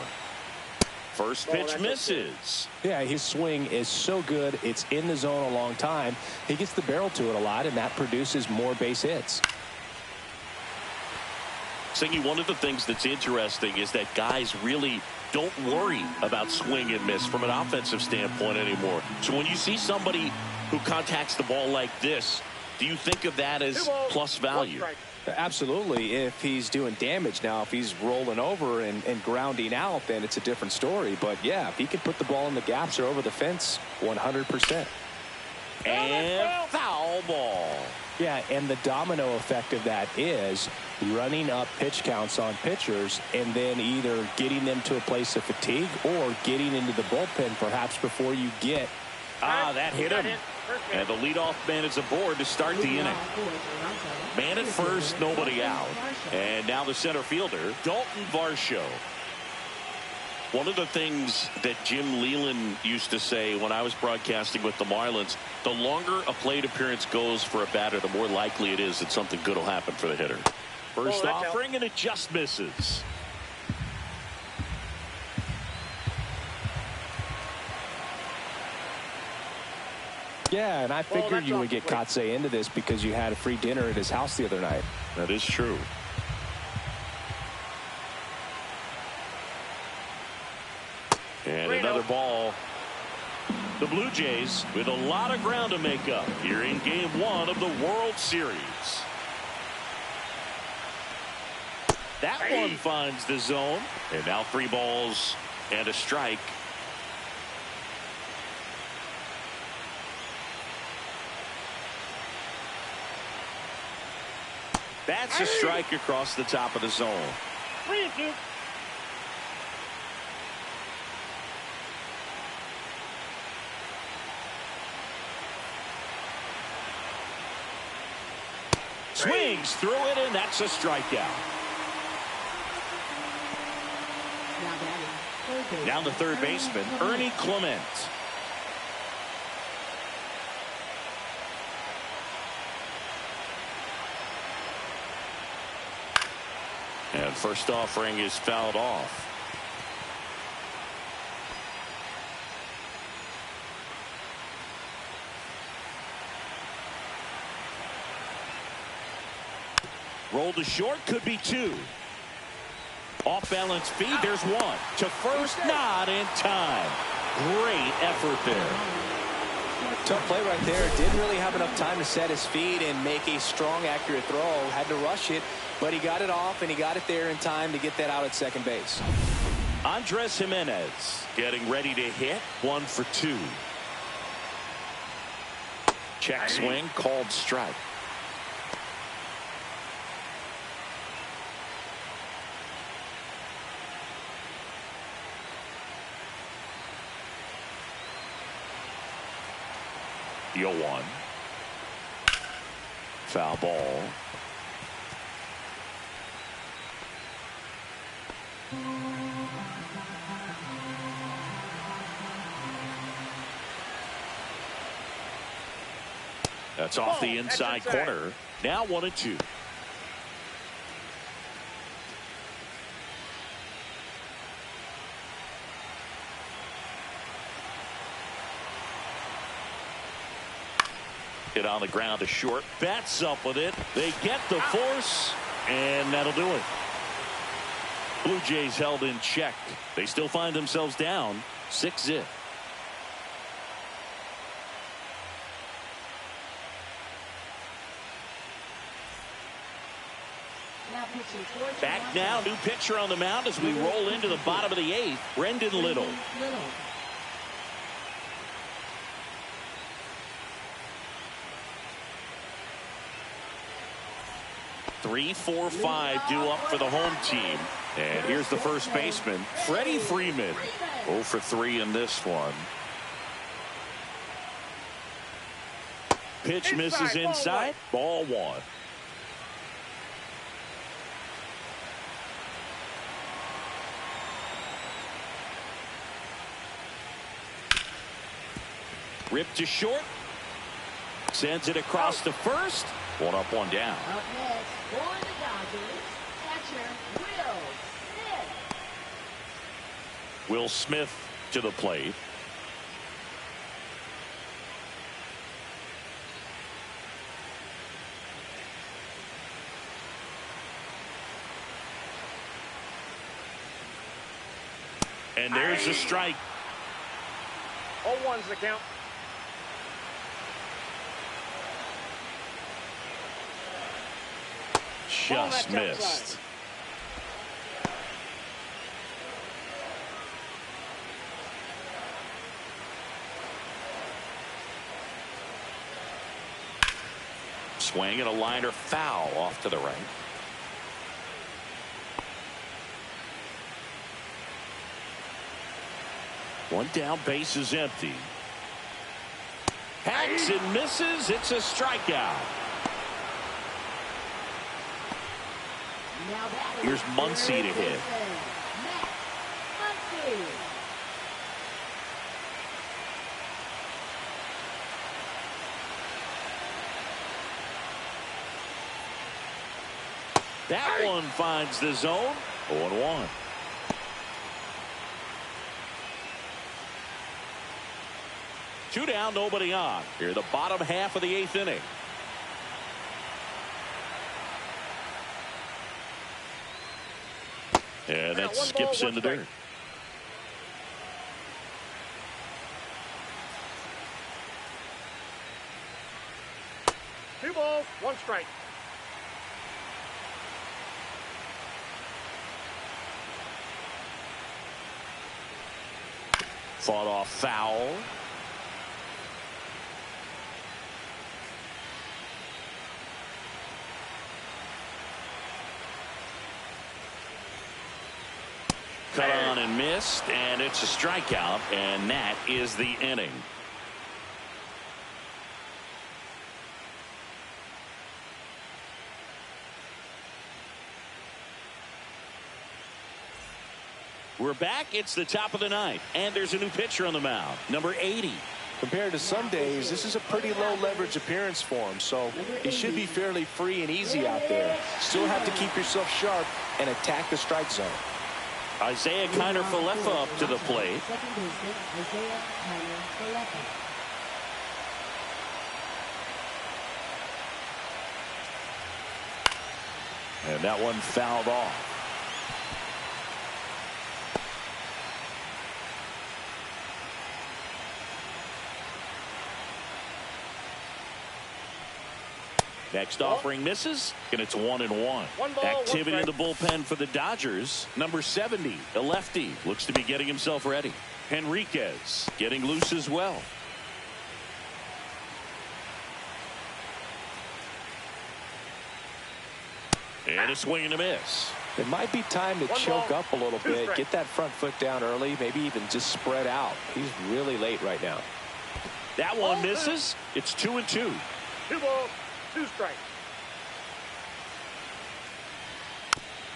First pitch misses. Yeah, his swing is so good. It's in the zone a long time. He gets the barrel to it a lot, and that produces more base hits. Singy, one of the things that's interesting is that guys really don't worry about swing and miss from an offensive standpoint anymore. So when you see somebody who contacts the ball like this, do you think of that as plus value? Absolutely. If he's doing damage now, if he's rolling over and grounding out, then it's a different story. But yeah, if he can put the ball in the gaps or over the fence, 100%. And foul ball. Yeah, and the domino effect of that is running up pitch counts on pitchers and then either getting them to a place of fatigue or getting into the bullpen perhaps before you get. That hit him. And the leadoff man is aboard to start the inning. Man at first, nobody out. And now the center fielder, Dalton Varsho. One of the things that Jim Leyland used to say when I was broadcasting with the Marlins, the longer a plate appearance goes for a batter, the more likely it is that something good will happen for the hitter. First offering, and it just misses. Yeah, and I figured you would get Kotsay into this because you had a free dinner at his house the other night. That is true. And another ball. The Blue Jays with a lot of ground to make up here in Game 1 of the World Series. That one finds the zone. And now 3 balls and a strike. That's a strike across the top of the zone. 3-2. Swings through it, and that's a strikeout. Now the third baseman, Ernie Clement. And first offering is fouled off. Roll to short, could be 2. Off balance feed, there's 1. To first, not in time. Great effort there. Tough play right there. Didn't really have enough time to set his feet and make a strong, accurate throw. Had to rush it, but he got it off, and he got it there in time to get that out at second base. Andres Jimenez getting ready to hit. 1 for 2. Check swing, called strike. The 0-1. Foul ball. That's off the inside corner. Now 1-2. Hit on the ground to short. Bats up with it. They get the force, and that'll do it. Blue Jays held in check. They still find themselves down 6-0. Back now, new pitcher on the mound as we roll into the bottom of the 8th. Brendan Little. 3, 4, 5 due up for the home team. And here's the first baseman, Freddie Freeman. 0 for 3 in this one. Pitch misses inside. Ball 1. Ripped to short. Sends it across to first. 1 up, 1 down. Up next for the Dodgers, catcher Will Smith. Will Smith to the plate. And there's a strike. 0-1's the count. Just missed. Swing and a liner foul off to the right. One down, base is empty. Hacks and misses. It's a strikeout. Here's Muncy to hit. That one finds the zone. 0-1. Two down, nobody on. Here the bottom half of the 8th inning. And that skips in the dirt. Two balls, one strike. Fought off foul. Cut on and missed, and it's a strikeout, and that is the inning. We're back. It's the top of the 9th, and there's a new pitcher on the mound, number 80. Compared to some days, this is a pretty low leverage appearance for him, so he should be fairly free and easy out there. Still have to keep yourself sharp and attack the strike zone. Isaiah Kiner-Falefa up to the plate. Second baseman, Isaiah Kiner-Falefa. And that one fouled off. Next offering misses, and it's 1-1. Activity in the bullpen for the Dodgers. Number 70, a lefty, looks to be getting himself ready. Henriquez getting loose as well. And a swing and a miss. It might be time to choke up a little bit, get that front foot down early, maybe even just spread out. He's really late right now. That one misses. It's 2-2. 2 balls, 2 strikes.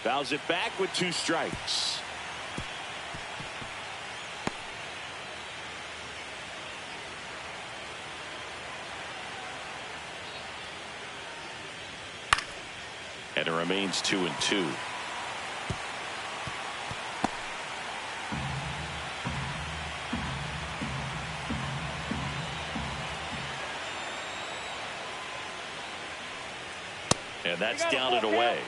Fouls it back with 2 strikes. And it remains 2-2. And that's down and away.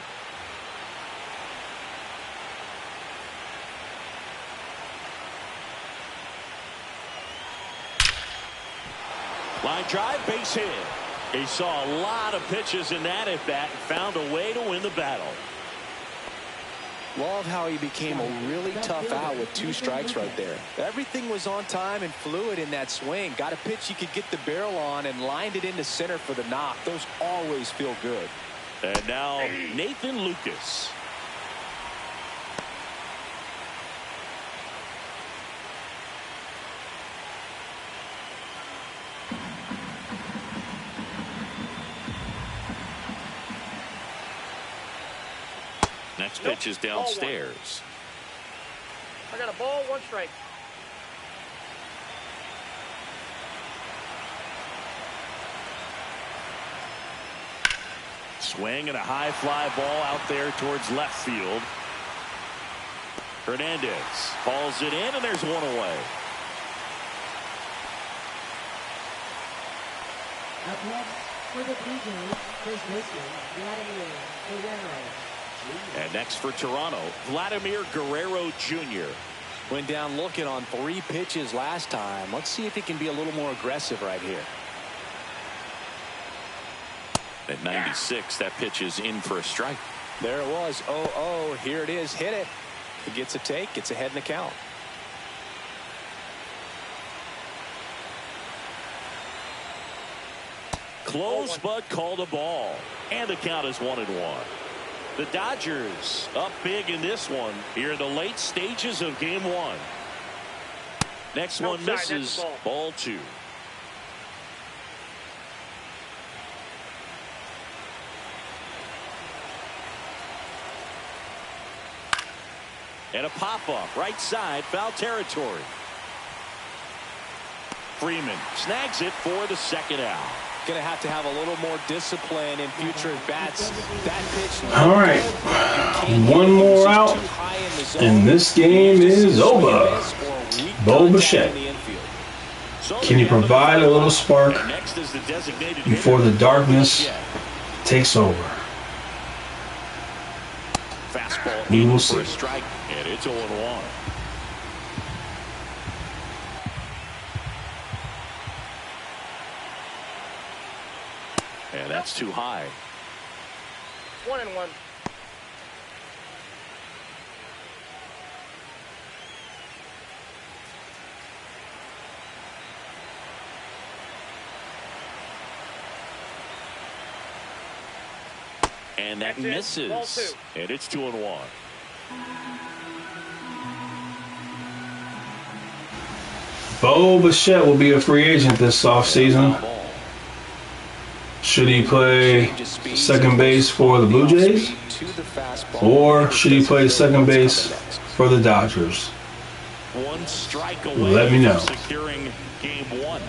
Line drive, base hit. He saw a lot of pitches in that at bat and found a way to win the battle. Love how he became a really tough out with 2 strikes right there. Everything was on time and fluid in that swing. Got a pitch he could get the barrel on and lined it into center for the knock. Those always feel good. And now Nathan Lucas. Next pitch is downstairs. I got a ball, 1 strike. Swing and a high fly ball out there towards left field. Hernandez hauls it in, and there's 1 away. Up next for the Blue Jays, first baseman Vladimir Guerrero. And next for Toronto, Vladimir Guerrero Jr. Went down looking on 3 pitches last time. Let's see if he can be a little more aggressive right here. At 96, that pitch is in for a strike. There it was. 0-0. Here it is. Hit it. He gets a take. Gets ahead in the count. Close, but called a ball. And the count is 1-1. The Dodgers up big in this one here in the late stages of game 1. Next one misses. Ball 2. And a pop-up right side, foul territory. Freeman snags it for the 2nd out. Going to have a little more discipline in future at bats. That pitch. All right, 1 more out, and this game is over. Bo Bichette. Can you provide a little spark And next is the designated before hitter, the darkness Bichette. takes over? Fastball We will in see. for a strike, and it's 0-1. And that's too high. 1-1. And that That's it. Ball misses. two. And it's 2-1. Bo Bichette will be a free agent this offseason. Ball. Should he play second base for the Blue Jays? Or should he play second base for the Dodgers? One strike away Let me know. from securing game one.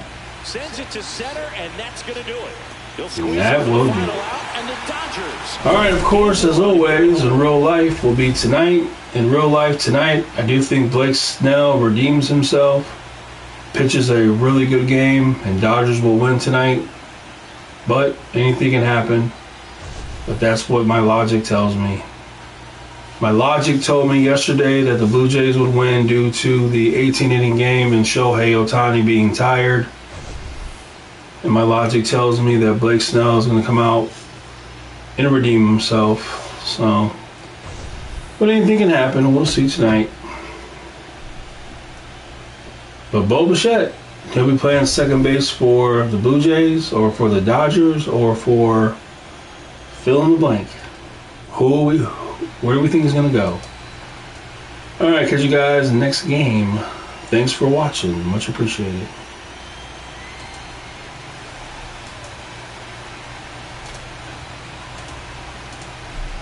Sends it to center, and that's going to do it. He'll squeeze That it for will the do final it. out, and the Dodgers. All right, of course, as always, in real life will be tonight. In real life tonight, I do think Blake Snell redeems himself, pitches a really good game, and Dodgers will win tonight. But anything can happen. But that's what my logic tells me. My logic told me yesterday that the Blue Jays would win due to the 18-inning game and Shohei Ohtani being tired. And my logic tells me that Blake Snell is going to come out and redeem himself. So, but anything can happen. We'll see tonight. But Bo Bichette, he'll be playing second base for the Blue Jays or for the Dodgers or for fill in the blank. Where do we think he's going to go? All right, catch you guys next game. Thanks for watching. Much appreciated.